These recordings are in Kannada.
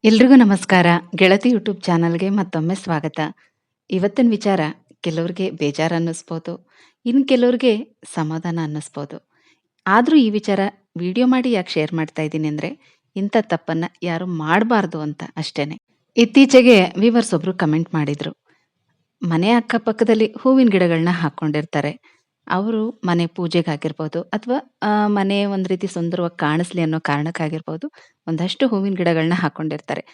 ಎಲ್ರಿಗೂ ನಮಸ್ಕಾರ. ಗೆಳತಿ ಯೂಟ್ಯೂಬ್ ಚಾನಲ್‌ಗೆ ಮತ್ತೊಮ್ಮೆ ಸ್ವಾಗತ. ಇವತ್ತಿನ ವಿಚಾರ ಕೆಲವ್ರಿಗೆ ಬೇಜಾರು ಅನ್ನಿಸ್ಬೋದು. ಇನ್ನು ಕೆಲವ್ರಿಗೆ ಸಮಾಧಾನ ಅನ್ನಿಸ್ಬೋದು. ಆದ್ರೂ ಈ ವಿಚಾರ ವಿಡಿಯೋ ಮಾಡಿ ಯಾಕೆ ಶೇರ್ ಮಾಡ್ತಾ ಇದ್ದೀನಿ ಅಂದ್ರೆ, ಇಂಥ ತಪ್ಪನ್ನ ಯಾರು ಮಾಡಬಾರ್ದು ಅಂತ ಅಷ್ಟೇನೆ. ಇತ್ತೀಚೆಗೆ ವ್ಯೂವರ್ಸ್ ಒಬ್ರು ಕಮೆಂಟ್ ಮಾಡಿದ್ರು. ಮನೆ ಅಕ್ಕಪಕ್ಕದಲ್ಲಿ ಹೂವಿನ ಗಿಡಗಳನ್ನ ಹಾಕ್ಕೊಂಡಿರ್ತಾರೆ. ಅವರು ಮನೆ ಪೂಜೆಗಾಗಿರ್ಬೋದು ಅಥವಾ ಮನೆ ಒಂದ್ ರೀತಿ ಸುಂದರವಾಗಿ ಕಾಣಿಸ್ಲಿ ಅನ್ನೋ ಕಾರಣಕ್ಕಾಗಿರ್ಬೋದು, ಒಂದಷ್ಟು ಹೂವಿನ ಗಿಡಗಳನ್ನ ಹಾಕ್ಕೊಂಡಿರ್ತಾರೆ.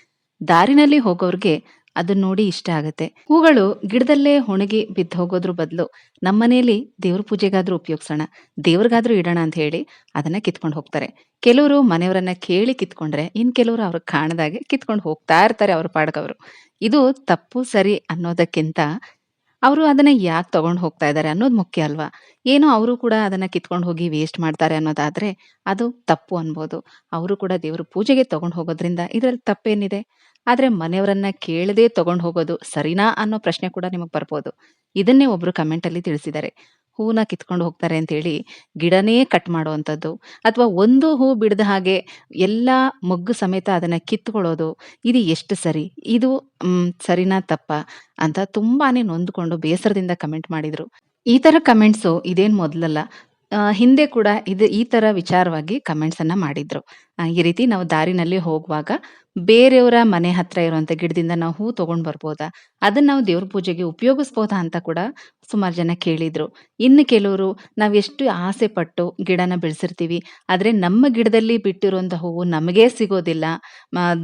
ದಾರಿನಲ್ಲಿ ಹೋಗೋರ್ಗೆ ಅದನ್ನ ನೋಡಿ ಇಷ್ಟ ಆಗತ್ತೆ. ಹೂಗಳು ಗಿಡದಲ್ಲೇ ಒಣಗಿ ಬಿದ್ದು ಹೋಗೋದ್ರ ಬದಲು ನಮ್ಮನೇಲಿ ದೇವ್ರ ಪೂಜೆಗಾದ್ರೂ ಉಪಯೋಗಿಸೋಣ, ದೇವ್ರಿಗಾದ್ರೂ ಇಡೋಣ ಅಂತ ಹೇಳಿ ಅದನ್ನ ಕಿತ್ಕೊಂಡು ಹೋಗ್ತಾರೆ. ಕೆಲವರು ಮನೆಯವರನ್ನ ಕೇಳಿ ಕಿತ್ಕೊಂಡ್ರೆ, ಇನ್ ಕೆಲವರು ಅವ್ರಿಗೆ ಕಾಣದಾಗೆ ಕಿತ್ಕೊಂಡು ಹೋಗ್ತಾ ಇರ್ತಾರೆ ಅವ್ರ ಪಾಡ್ಗವ್ರು. ಇದು ತಪ್ಪು ಸರಿ ಅನ್ನೋದಕ್ಕಿಂತ ಅವರು ಅದನ್ನ ಯಾಕೆ ತಗೊಂಡು ಹೋಗ್ತಾ ಇದ್ದಾರೆ ಅನ್ನೋದು ಮುಖ್ಯ ಅಲ್ವಾ? ಏನೋ ಅವರು ಕೂಡ ಅದನ್ನ ಕಿತ್ಕೊಂಡು ಹೋಗಿ ವೇಸ್ಟ್ ಮಾಡ್ತಾರೆ ಅನ್ನೋದಾದ್ರೆ ಅದು ತಪ್ಪು ಅನ್ಬೋದು. ಅವರು ಕೂಡ ದೇವ್ರ ಪೂಜೆಗೆ ತಗೊಂಡು ಹೋಗೋದ್ರಿಂದ ಇದ್ರಲ್ಲಿ ತಪ್ಪೇನಿದೆ? ಆದ್ರೆ ಮನೆಯವರನ್ನ ಕೇಳದೆ ತಗೊಂಡು ಹೋಗೋದು ಸರಿನಾ ಅನ್ನೋ ಪ್ರಶ್ನೆ ಕೂಡ ನಿಮಗ್ ಬರ್ಬೋದು. ಇದನ್ನೇ ಒಬ್ರು ಕಮೆಂಟ್ ಅಲ್ಲಿ ತಿಳಿಸಿದ್ದಾರೆ. ಹೂನ ಕಿತ್ಕೊಂಡು ಹೋಗ್ತಾರೆ ಅಂತ ಹೇಳಿ ಗಿಡನೇ ಕಟ್ ಮಾಡುವಂಥದ್ದು ಅಥವಾ ಒಂದು ಹೂ ಬಿಡದ ಹಾಗೆ ಎಲ್ಲಾ ಮೊಗ್ಗು ಸಮೇತ ಅದನ್ನ ಕಿತ್ಕೊಳ್ಳೋದು ಇದು ಎಷ್ಟು ಸರಿ? ಇದು ಸರಿನಾ ತಪ್ಪಾ? ಅಂತ ತುಂಬಾನೇ ನೊಂದ್ಕೊಂಡು ಬೇಸರದಿಂದ ಕಮೆಂಟ್ ಮಾಡಿದ್ರು. ಈ ತರ ಕಮೆಂಟ್ಸು ಇದೇನ್ ಮೊದಲಲ್ಲ. ಹಿಂದೆ ಕೂಡ ಈ ತರ ವಿಚಾರವಾಗಿ ಕಮೆಂಟ್ಸ್ ಅನ್ನ ಮಾಡಿದ್ರು. ಈ ರೀತಿ ನಾವು ದಾರಿನಲ್ಲಿ ಹೋಗುವಾಗ ಬೇರೆಯವರ ಮನೆ ಹತ್ರ ಇರುವಂತ ಗಿಡದಿಂದ ನಾವು ಹೂ ತಗೊಂಡ್ ಬರ್ಬೋದಾ? ಅದನ್ನ ನಾವು ದೇವ್ರ ಪೂಜೆಗೆ ಉಪಯೋಗಿಸ್ಬೋದಾ ಅಂತ ಕೂಡ ಸುಮಾರು ಜನ ಕೇಳಿದ್ರು. ಇನ್ನು ಕೆಲವರು ನಾವೆಷ್ಟು ಆಸೆ ಪಟ್ಟು ಗಿಡನ ಬೆಳೆಸಿರ್ತೀವಿ. ಆದ್ರೆ ನಮ್ಮ ಗಿಡದಲ್ಲಿ ಬಿಟ್ಟಿರುವಂತ ಹೂವು ನಮಗೇ ಸಿಗೋದಿಲ್ಲ.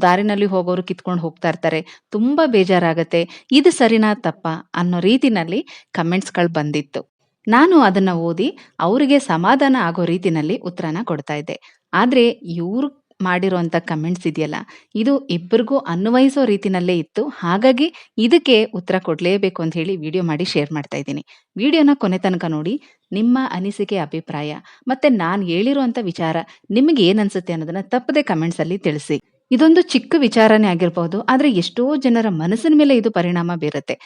ದಾರಿನಲ್ಲಿ ಹೋಗೋರು ಕಿತ್ಕೊಂಡು ಹೋಗ್ತಾ ಇರ್ತಾರೆ. ತುಂಬಾ ಬೇಜಾರಾಗತ್ತೆ. ಇದು ಸರಿನಾ ತಪ್ಪಾ? ಅನ್ನೋ ರೀತಿನಲ್ಲಿ ಕಮೆಂಟ್ಸ್‌ಗಳು ಬಂದಿತ್ತು. ನಾನು ಅದನ್ನ ಓದಿ ಅವ್ರಿಗೆ ಸಮಾಧಾನ ಆಗೋ ರೀತಿನಲ್ಲಿ ಉತ್ತರನ ಕೊಡ್ತಾ ಇದ್ದೆ. ಆದ್ರೆ ಇವ್ರು ಮಾಡಿರೋಂಥ ಕಮೆಂಟ್ಸ್ ಇದೆಯಲ್ಲ, ಇದು ಇಬ್ಬರಿಗೂ ಅನ್ವಯಿಸೋ ರೀತಿನಲ್ಲೇ ಇತ್ತು. ಹಾಗಾಗಿ ಇದಕ್ಕೆ ಉತ್ತರ ಕೊಡ್ಲೇಬೇಕು ಅಂತ ಹೇಳಿ ವಿಡಿಯೋ ಮಾಡಿ ಶೇರ್ ಮಾಡ್ತಾ ಇದ್ದೀನಿ. ವಿಡಿಯೋನ ಕೊನೆ ತನಕ ನೋಡಿ. ನಿಮ್ಮ ಅನಿಸಿಕೆ, ಅಭಿಪ್ರಾಯ ಮತ್ತೆ ನಾನ್ ಹೇಳಿರುವಂತ ವಿಚಾರ ನಿಮ್ಗೆ ಏನ್ ಅನ್ಸುತ್ತೆ ಅನ್ನೋದನ್ನ ತಪ್ಪದೆ ಕಮೆಂಟ್ಸ್ ಅಲ್ಲಿ ತಿಳಿಸಿ. ಇದೊಂದು ಚಿಕ್ಕ ವಿಚಾರನೇ ಆಗಿರ್ಬಹುದು. ಆದ್ರೆ ಎಷ್ಟೋ ಜನರ ಮನಸ್ಸಿನ ಮೇಲೆ ಇದು ಪರಿಣಾಮ ಬೀರುತ್ತೆ.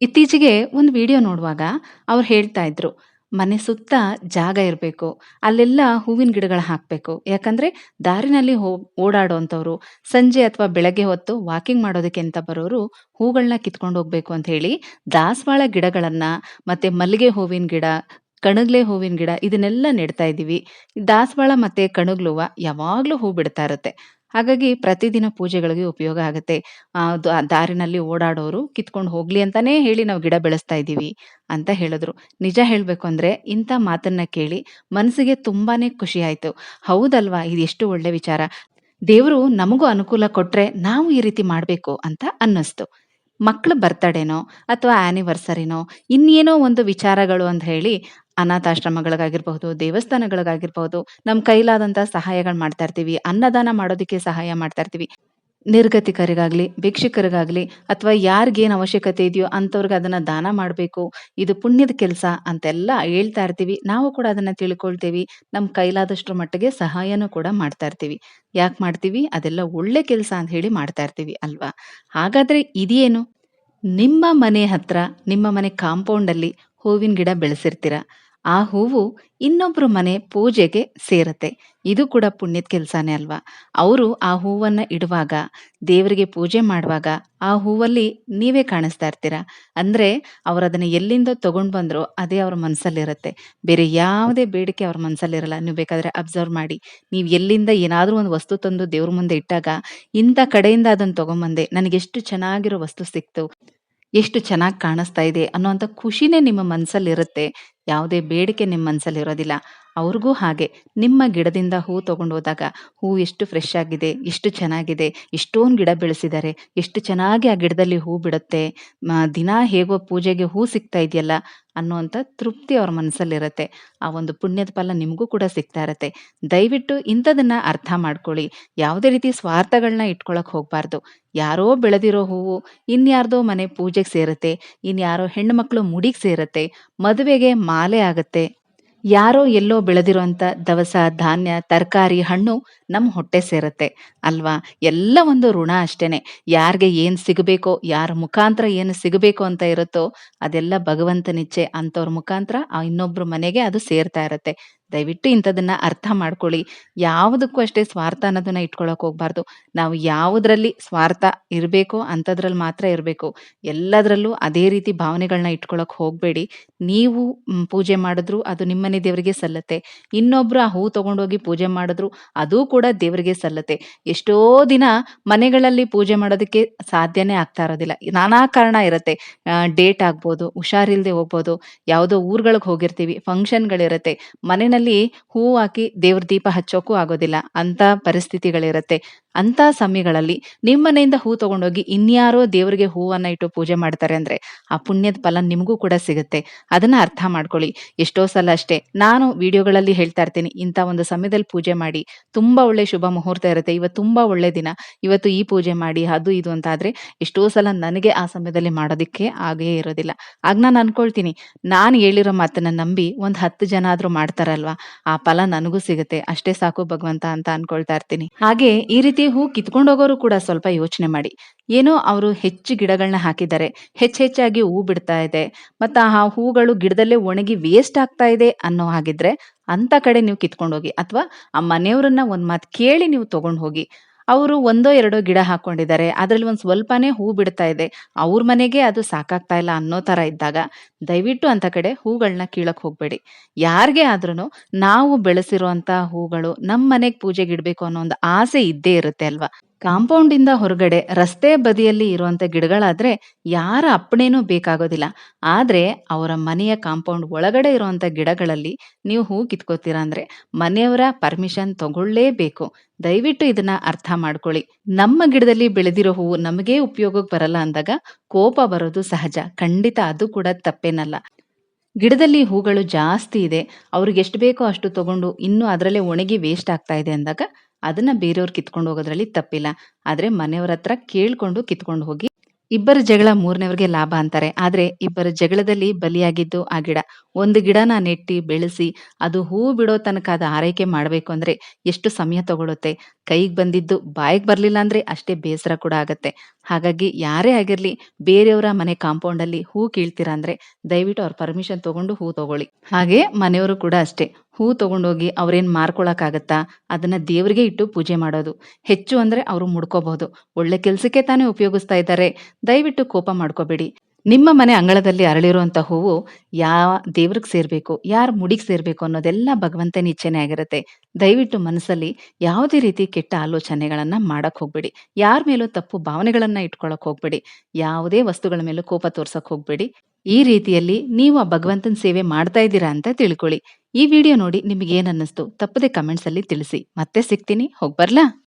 ಇತ್ತೀಚೆಗೆ ಒಂದು ವಿಡಿಯೋ ನೋಡುವಾಗ ಅವ್ರು ಹೇಳ್ತಾ ಇದ್ರು, ಮನೆ ಸುತ್ತ ಜಾಗ ಇರಬೇಕು. ಅಲ್ಲೆಲ್ಲ ಹೂವಿನ ಗಿಡಗಳು ಹಾಕ್ಬೇಕು. ಯಾಕಂದ್ರೆ ದಾರಿನಲ್ಲಿ ಓಡಾಡೋಂಥವ್ರು ಸಂಜೆ ಅಥವಾ ಬೆಳಗ್ಗೆ ಹೊತ್ತು ವಾಕಿಂಗ್ ಮಾಡೋದಕ್ಕೆ ಅಂತ ಬರೋರು ಹೂಗಳನ್ನ ಕಿತ್ಕೊಂಡು ಹೋಗ್ಬೇಕು ಅಂತ ಹೇಳಿ ದಾಸವಾಳ ಗಿಡಗಳನ್ನ ಮತ್ತೆ ಮಲ್ಲಿಗೆ ಹೂವಿನ ಗಿಡ, ಕಣಗ್ಲೆ ಹೂವಿನ ಗಿಡ ಇದನ್ನೆಲ್ಲ ನೆಡ್ತಾ ಇದ್ದೀವಿ. ದಾಸವಾಳ ಮತ್ತೆ ಕಣಗ್ಲೂವ ಯಾವಾಗ್ಲೂ ಹೂ ಬಿಡ್ತಾ ಇರುತ್ತೆ. ಹಾಗಾಗಿ ಪ್ರತಿದಿನ ಪೂಜೆಗಳಿಗೆ ಉಪಯೋಗ ಆಗುತ್ತೆ. ದಾರಿನಲ್ಲಿ ಓಡಾಡೋರು ಕಿತ್ಕೊಂಡು ಹೋಗ್ಲಿ ಅಂತಾನೇ ಹೇಳಿ ನಾವು ಗಿಡ ಬೆಳೆಸ್ತಾ ಇದ್ದೀವಿ ಅಂತ ಹೇಳಿದ್ರು. ನಿಜ ಹೇಳ್ಬೇಕು ಅಂದ್ರೆ ಇಂಥ ಮಾತನ್ನ ಕೇಳಿ ಮನಸ್ಸಿಗೆ ತುಂಬಾನೇ ಖುಷಿ ಆಯ್ತು. ಹೌದಲ್ವಾ? ಇದೆಷ್ಟು ಒಳ್ಳೆ ವಿಚಾರ. ದೇವ್ರು ನಮಗೂ ಅನುಕೂಲ ಕೊಟ್ರೆ ನಾವು ಈ ರೀತಿ ಮಾಡ್ಬೇಕು ಅಂತ ಅನ್ನಿಸ್ತು. ಮಕ್ಳ ಬರ್ತಡೇನೋ ಅಥವಾ ಆನಿವರ್ಸರಿನೋ ಇನ್ನೇನೋ ಒಂದು ವಿಚಾರಗಳು ಅಂತ ಹೇಳಿ ಅನಾಥಾಶ್ರಮಗಳಿಗಾಗಿರ್ಬಹುದು, ದೇವಸ್ಥಾನಗಳಿಗಾಗಿರ್ಬಹುದು, ನಮ್ ಕೈಲಾದಂತ ಸಹಾಯಗಳು ಮಾಡ್ತಾ ಇರ್ತೀವಿ. ಅನ್ನದಾನ ಮಾಡೋದಕ್ಕೆ ಸಹಾಯ ಮಾಡ್ತಾ ಇರ್ತೀವಿ. ನಿರ್ಗತಿಕರಿಗಾಗ್ಲಿ, ಭಿಕ್ಷುಕರಿಗಾಗ್ಲಿ ಅಥವಾ ಯಾರಿಗೇನ್ ಅವಶ್ಯಕತೆ ಇದೆಯೋ ಅಂಥವ್ರಿಗೆ ಅದನ್ನ ದಾನ ಮಾಡ್ಬೇಕು. ಇದು ಪುಣ್ಯದ ಕೆಲ್ಸ ಅಂತೆಲ್ಲ ಹೇಳ್ತಾ ಇರ್ತೀವಿ. ನಾವು ಕೂಡ ಅದನ್ನ ತಿಳ್ಕೊಳ್ತೇವಿ. ನಮ್ ಕೈಲಾದಷ್ಟ್ರ ಮಟ್ಟಿಗೆ ಸಹಾಯನೂ ಕೂಡ ಮಾಡ್ತಾ ಇರ್ತೀವಿ. ಯಾಕ್ ಮಾಡ್ತೀವಿ? ಅದೆಲ್ಲ ಒಳ್ಳೆ ಕೆಲ್ಸ ಅಂತ ಹೇಳಿ ಮಾಡ್ತಾ ಇರ್ತೀವಿ ಅಲ್ವಾ? ಹಾಗಾದ್ರೆ ಇದೇನು? ನಿಮ್ಮ ಮನೆ ಹತ್ರ, ನಿಮ್ಮ ಮನೆ ಕಾಂಪೌಂಡಲ್ಲಿ ಹೂವಿನ ಗಿಡ ಬೆಳೆಸಿರ್ತೀರ. ಆ ಹೂವು ಇನ್ನೊಬ್ರ ಮನೆ ಪೂಜೆಗೆ ಸೇರತ್ತೆ. ಇದು ಕೂಡ ಪುಣ್ಯದ ಕೆಲ್ಸಾನೇ ಅಲ್ವಾ? ಅವರು ಆ ಹೂವನ್ನ ಇಡುವಾಗ, ದೇವರಿಗೆ ಪೂಜೆ ಮಾಡುವಾಗ ಆ ಹೂವಲ್ಲಿ ನೀವೇ ಕಾಣಿಸ್ತಾ ಇರ್ತೀರ. ಅಂದ್ರೆ ಅವರದನ್ನ ಎಲ್ಲಿಂದ ತಗೊಂಡ್ ಬಂದ್ರೋ ಅದೇ ಅವ್ರ ಮನಸ್ಸಲ್ಲಿರತ್ತೆ. ಬೇರೆ ಯಾವುದೇ ಬೇಡಿಕೆ ಅವ್ರ ಮನಸ್ಸಲ್ಲಿರಲ್ಲ. ನೀವು ಬೇಕಾದ್ರೆ ಅಬ್ಸರ್ವ್ ಮಾಡಿ. ನೀವು ಎಲ್ಲಿಂದ ಏನಾದ್ರೂ ಒಂದು ವಸ್ತು ತಂದು ದೇವ್ರ ಮುಂದೆ ಇಟ್ಟಾಗ, ಇಂಥ ಕಡೆಯಿಂದ ಅದನ್ನ ತಗೊಂಬಂದೆ, ನನಗೆಷ್ಟು ಚೆನ್ನಾಗಿರೋ ವಸ್ತು ಸಿಕ್ತು, ಎಷ್ಟು ಚೆನ್ನಾಗಿ ಕಾಣಿಸ್ತಾ ಇದೆ ಅನ್ನೋಂಥ ಖುಷಿನೇ ನಿಮ್ಮ ಮನಸ್ಸಲ್ಲಿರುತ್ತೆ. ಯಾವುದೇ ಬೇಡಿಕೆ ನಿಮ್ಮ ಮನಸ್ಸಲ್ಲಿರೋದಿಲ್ಲ. ಅವ್ರಿಗೂ ಹಾಗೆ ನಿಮ್ಮ ಗಿಡದಿಂದ ಹೂ ತಗೊಂಡು ಹೋದಾಗ, ಹೂ ಎಷ್ಟು ಫ್ರೆಶ್ ಆಗಿದೆ, ಎಷ್ಟು ಚೆನ್ನಾಗಿದೆ, ಎಷ್ಟೊಂದು ಗಿಡ ಬೆಳೆಸಿದ್ದಾರೆ, ಎಷ್ಟು ಚೆನ್ನಾಗಿ ಆ ಗಿಡದಲ್ಲಿ ಹೂ ಬಿಡುತ್ತೆ, ದಿನಾ ಹೇಗೋ ಪೂಜೆಗೆ ಹೂ ಸಿಗ್ತಾ ಇದೆಯಲ್ಲ ಅನ್ನುವಂಥ ತೃಪ್ತಿ ಅವ್ರ ಮನಸ್ಸಲ್ಲಿರುತ್ತೆ. ಆ ಒಂದು ಪುಣ್ಯದ ಫಲ ನಿಮಗೂ ಕೂಡ ಸಿಗ್ತಾ ಇರತ್ತೆ. ದಯವಿಟ್ಟು ಇಂಥದನ್ನ ಅರ್ಥ ಮಾಡ್ಕೊಳ್ಳಿ. ಯಾವುದೇ ರೀತಿ ಸ್ವಾರ್ಥಗಳನ್ನ ಇಟ್ಕೊಳಕ್ ಹೋಗ್ಬಾರ್ದು. ಯಾರೋ ಬೆಳೆದಿರೋ ಹೂವು ಇನ್ಯಾರ್ದೋ ಮನೆ ಪೂಜೆಗೆ ಸೇರುತ್ತೆ, ಇನ್ಯಾರೋ ಹೆಣ್ಣು ಮಕ್ಕಳು ಮುಡಿಗೆ ಸೇರುತ್ತೆ, ಮದುವೆಗೆ ಮಾಲೆ ಆಗತ್ತೆ. ಯಾರೋ ಎಲ್ಲೋ ಬೆಳೆದಿರುವಂತ ದವಸ, ಧಾನ್ಯ, ತರಕಾರಿ, ಹಣ್ಣು ನಮ್ ಹೊಟ್ಟೆ ಸೇರತ್ತೆ. ಅಲ್ವಾ? ಎಲ್ಲ ಒಂದು ಋಣ ಅಷ್ಟೇನೆ. ಯಾರಿಗೆ ಏನ್ ಸಿಗಬೇಕೋ, ಯಾರ ಮುಖಾಂತರ ಏನು ಸಿಗಬೇಕು ಅಂತ ಇರುತ್ತೋ, ಅದೆಲ್ಲ ಭಗವಂತನಿಚ್ಛೆ. ಅಂಥವ್ರ ಮುಖಾಂತರ ಇನ್ನೊಬ್ರ ಮನೆಗೆ ಅದು ಸೇರ್ತಾ ಇರತ್ತೆ. ದಯವಿಟ್ಟು ಇಂಥದನ್ನ ಅರ್ಥ ಮಾಡ್ಕೊಳ್ಳಿ. ಯಾವುದಕ್ಕೂ ಅಷ್ಟೇ ಸ್ವಾರ್ಥ ಅನ್ನೋದನ್ನ ಇಟ್ಕೊಳಕ್ ಹೋಗ್ಬಾರ್ದು. ನಾವು ಯಾವುದ್ರಲ್ಲಿ ಸ್ವಾರ್ಥ ಇರ್ಬೇಕೋ ಅಂಥದ್ರಲ್ಲಿ ಮಾತ್ರ ಇರ್ಬೇಕು. ಎಲ್ಲದ್ರಲ್ಲೂ ಅದೇ ರೀತಿ ಭಾವನೆಗಳನ್ನ ಇಟ್ಕೊಳಕ್ ಹೋಗ್ಬೇಡಿ. ನೀವು ಪೂಜೆ ಮಾಡಿದ್ರು ಅದು ನಿಮ್ಮನೆ ದೇವರಿಗೆ ಸಲ್ಲತ್ತೆ. ಇನ್ನೊಬ್ರು ಆ ಹೂ ತಗೊಂಡೋಗಿ ಪೂಜೆ ಮಾಡಿದ್ರು ಅದೂ ಕೂಡ ದೇವರಿಗೆ ಸಲ್ಲತ್ತೆ. ಎಷ್ಟೋ ದಿನ ಮನೆಗಳಲ್ಲಿ ಪೂಜೆ ಮಾಡೋದಕ್ಕೆ ಸಾಧ್ಯನೇ ಆಗ್ತಾ ಇರೋದಿಲ್ಲ. ನಾನಾ ಕಾರಣ ಇರತ್ತೆ. ಡೇಟ್ ಆಗ್ಬೋದು, ಹುಷಾರಿಲ್ದೆ ಹೋಗ್ಬೋದು, ಯಾವುದೋ ಊರುಗಳಿಗೆ ಹೋಗಿರ್ತೀವಿ, ಫಂಕ್ಷನ್‌ಗಳಿರತ್ತೆ. ಮನೆಯಲ್ಲಿ ಹೂವು ಹಾಕಿ ದೇವ್ರ ದೀಪ ಹಚ್ಚೋಕ್ಕೂ ಆಗೋದಿಲ್ಲ. ಅಂತ ಪರಿಸ್ಥಿತಿಗಳಿರತ್ತೆ. ಅಂತ ಸಮಯಗಳಲ್ಲಿ ನಿಮ್ಮ ಮನೆಯಿಂದ ಹೂ ತಗೊಂಡೋಗಿ ಇನ್ಯಾರೋ ದೇವರಿಗೆ ಹೂವನ್ನ ಇಟ್ಟು ಪೂಜೆ ಮಾಡ್ತಾರೆ ಅಂದ್ರೆ, ಆ ಪುಣ್ಯದ ಫಲ ನಿಮಗೂ ಕೂಡ ಸಿಗುತ್ತೆ. ಅದನ್ನ ಅರ್ಥ ಮಾಡ್ಕೊಳ್ಳಿ. ಎಷ್ಟೋ ಸಲ ಅಷ್ಟೇ ನಾನು ವಿಡಿಯೋಗಳಲ್ಲಿ ಹೇಳ್ತಾ ಇರ್ತೀನಿ, ಇಂಥ ಒಂದು ಸಮಯದಲ್ಲಿ ಪೂಜೆ ಮಾಡಿ. ತುಂಬಾ ಒಳ್ಳೆ ಶುಭ ಮುಹೂರ್ತ ಇರುತ್ತೆ. ಇವತ್ತು ತುಂಬಾ ಒಳ್ಳೆ ದಿನ. ಇವತ್ತು ಈ ಪೂಜೆ ಮಾಡಿ, ಅದು ಇದು ಅಂತ ಆದ್ರೆ ಎಷ್ಟೋ ಸಲ ನನಗೆ ಆ ಸಮಯದಲ್ಲಿ ಮಾಡೋದಿಕ್ಕೆ ಆಗೇ ಇರೋದಿಲ್ಲ. ಆಗ ನಾನು ಅನ್ಕೊಳ್ತೀನಿ, ನಾನು ಹೇಳಿರೋ ಮಾತನ್ನ ನಂಬಿ ಒಂದ್ 10 ಜನ ಆದ್ರೂ ಮಾಡ್ತಾರಲ್ವಾ, ಆ ಫಲ ನನಗೂ ಸಿಗುತ್ತೆ. ಅಷ್ಟೇ ಸಾಕು ಭಗವಂತ ಅಂತ ಅನ್ಕೊಳ್ತಾ ಇರ್ತೀನಿ. ಹಾಗೆ ಈ ರೀತಿ ಹೂ ಕಿತ್ಕೊಂಡು ಹೋಗೋರು ಕೂಡ ಸ್ವಲ್ಪ ಯೋಚನೆ ಮಾಡಿ. ಏನೋ ಅವರು ಹೆಚ್ಚು ಗಿಡಗಳನ್ನ ಹಾಕಿದ್ದಾರೆ. ಹೆಚ್ಚೆಚ್ಚಾಗಿ ಹೂ ಬಿಡ್ತಾ ಇದೆ. ಮತ್ತ ಆ ಹೂಗಳು ಗಿಡದಲ್ಲೇ ಒಣಗಿ ವೇಸ್ಟ್ ಆಗ್ತಾ ಇದೆ ಅನ್ನೋ ಹಾಗಿದ್ರೆ, ಅಂತ ಕಡೆ ನೀವು ಕಿತ್ಕೊಂಡು ಹೋಗಿ. ಅಥವಾ ಆ ಮನೆಯವರನ್ನ ಒಂದ್ ಮಾತು ಕೇಳಿ ನೀವು ತಗೊಂಡ್ ಹೋಗಿ. ಅವರು ಒಂದೋ ಎರಡೋ ಗಿಡ ಹಾಕೊಂಡಿದ್ದಾರೆ. ಅದ್ರಲ್ಲಿ ಒಂದ್ ಸ್ವಲ್ಪನೇ ಹೂ ಬಿಡ್ತಾ ಇದೆ. ಅವ್ರ ಮನೆಗೆ ಅದು ಸಾಕಾಗ್ತಾ ಇಲ್ಲ ಅನ್ನೋ ತರ ಇದ್ದಾಗ, ದಯವಿಟ್ಟು ಅಂತ ಕಡೆ ಹೂಗಳನ್ನ ಕೀಳಕ್ ಹೋಗ್ಬೇಡಿ. ಯಾರಿಗೇ ಆದ್ರೂನು ನಾವು ಬೆಳೆಸಿರುವಂತ ಹೂಗಳು ನಮ್ ಮನೆಗ್ ಪೂಜೆಗಿಡ್ಬೇಕು ಅನ್ನೋ ಒಂದು ಆಸೆ ಇದ್ದೇ ಇರುತ್ತೆ ಅಲ್ವಾ? ಕಾಂಪೌಂಡ್ ಇಂದ ಹೊರಗಡೆ ರಸ್ತೆ ಬದಿಯಲ್ಲಿ ಇರುವಂತ ಗಿಡಗಳಾದ್ರೆ ಯಾರ ಅಪ್ಪಣೆನೂ ಬೇಕಾಗೋದಿಲ್ಲ. ಆದ್ರೆ ಅವರ ಮನೆಯ ಕಾಂಪೌಂಡ್ ಒಳಗಡೆ ಇರುವಂತ ಗಿಡಗಳಲ್ಲಿ ನೀವು ಹೂ ಕಿತ್ಕೋತೀರಾ ಅಂದ್ರೆ ಮನೆಯವರ ಪರ್ಮಿಷನ್ ತಗೊಳ್ಳೇಬೇಕು. ದಯವಿಟ್ಟು ಇದನ್ನ ಅರ್ಥ ಮಾಡ್ಕೊಳ್ಳಿ. ನಮ್ಮ ಗಿಡದಲ್ಲಿ ಬೆಳೆದಿರೋ ಹೂವು ನಮಗೇ ಉಪಯೋಗಕ್ಕೆ ಬರಲ್ಲ ಅಂದಾಗ ಕೋಪ ಬರೋದು ಸಹಜ. ಖಂಡಿತ ಅದು ಕೂಡ ತಪ್ಪೇನಲ್ಲ. ಗಿಡದಲ್ಲಿ ಹೂಗಳು ಜಾಸ್ತಿ ಇದೆ. ಅವ್ರಿಗೆ ಎಷ್ಟು ಬೇಕೋ ಅಷ್ಟು ತಗೊಂಡು ಇನ್ನು ಅದರಲ್ಲೇ ಒಣಗಿ ವೇಸ್ಟ್ ಆಗ್ತಾ ಇದೆ ಅಂದಾಗ ಅದನ್ನ ಬೇರೆಯವ್ರು ಕಿತ್ಕೊಂಡು ಹೋಗೋದ್ರಲ್ಲಿ ತಪ್ಪಿಲ್ಲ. ಆದ್ರೆ ಮನೆಯವರ ಹತ್ರ ಕೇಳ್ಕೊಂಡು ಕಿತ್ಕೊಂಡು ಹೋಗಿ. ಇಬ್ಬರ ಜಗಳ ಮೂರನೇವರಿಗೆ ಲಾಭ ಅಂತಾರೆ. ಆದ್ರೆ ಇಬ್ಬರ ಜಗಳದಲ್ಲಿ ಬಲಿಯಾಗಿದ್ದು ಆ ಗಿಡ. ಒಂದು ಗಿಡನ ನೆಟ್ಟಿ ಬೆಳೆಸಿ ಅದು ಹೂ ಬಿಡೋ ತನಕ ಅದ ಆರೈಕೆ ಮಾಡ್ಬೇಕು ಅಂದ್ರೆ ಎಷ್ಟು ಸಮಯ ತಗೊಳುತ್ತೆ. ಕೈಗ್ ಬಂದಿದ್ದು ಬಾಯಿಗೆ ಬರ್ಲಿಲ್ಲ ಅಂದ್ರೆ ಅಷ್ಟೇ ಬೇಸರ ಕೂಡ ಆಗತ್ತೆ. ಹಾಗಾಗಿ ಯಾರೇ ಆಗಿರ್ಲಿ, ಬೇರೆಯವರ ಮನೆ ಕಾಂಪೌಂಡ್ ಅಲ್ಲಿ ಹೂ ಕೀಳ್ತೀರಾ ಅಂದ್ರೆ ದಯವಿಟ್ಟು ಅವ್ರ ಪರ್ಮಿಷನ್ ತಗೊಂಡು ಹೂ ತಗೊಳ್ಳಿ. ಹಾಗೆ ಮನೆಯವರು ಕೂಡ ಅಷ್ಟೇ. ಹೂ ತಗೊಂಡೋಗಿ ಅವ್ರೇನ್ ಮಾರ್ಕೊಳಕ್ಕಾಗತ್ತಾ? ಅದನ್ನ ದೇವ್ರಿಗೆ ಇಟ್ಟು ಪೂಜೆ ಮಾಡೋದು. ಹೆಚ್ಚು ಅಂದ್ರೆ ಅವರು ಮುಡ್ಕೋಬಹುದು. ಒಳ್ಳೆ ಕೆಲ್ಸಕ್ಕೆ ತಾನೇ ಉಪಯೋಗಿಸ್ತಾ ಇದ್ದಾರೆ. ದಯವಿಟ್ಟು ಕೋಪ ಮಾಡ್ಕೋಬೇಡಿ. ನಿಮ್ಮ ಮನೆ ಅಂಗಳದಲ್ಲಿ ಅರಳಿರುವಂತ ಹೂವು ಯಾವ ದೇವ್ರಿಗೆ ಸೇರ್ಬೇಕು, ಯಾರ್ ಮುಡಿಗ್ ಸೇರ್ಬೇಕು ಅನ್ನೋದೆಲ್ಲ ಭಗವಂತನ ಇಚ್ಛೆನೇ ಆಗಿರುತ್ತೆ. ದಯವಿಟ್ಟು ಮನಸ್ಸಲ್ಲಿ ಯಾವುದೇ ರೀತಿ ಕೆಟ್ಟ ಆಲೋಚನೆಗಳನ್ನ ಮಾಡಕ್ ಹೋಗ್ಬೇಡಿ. ಯಾರ ಮೇಲೂ ತಪ್ಪು ಭಾವನೆಗಳನ್ನ ಇಟ್ಕೊಳಕ್ ಹೋಗ್ಬೇಡಿ. ಯಾವುದೇ ವಸ್ತುಗಳ ಮೇಲೂ ಕೋಪ ತೋರ್ಸಕ್ ಹೋಗ್ಬೇಡಿ. ಈ ರೀತಿಯಲ್ಲಿ ನೀವು ಆ ಭಗವಂತನ ಸೇವೆ ಮಾಡ್ತಾ ಇದ್ದೀರಾ ಅಂತ ತಿಳ್ಕೊಳ್ಳಿ. ಈ ವಿಡಿಯೋ ನೋಡಿ ನಿಮ್ಗೆ ಏನ್ ಅನ್ನಿಸ್ತು? ತಪ್ಪದೆ ಕಮೆಂಟ್ಸ್ ಅಲ್ಲಿ ತಿಳಿಸಿ. ಮತ್ತೆ ಸಿಗ್ತೀನಿ. ಹೋಗ್ಬರ್ಲಾ?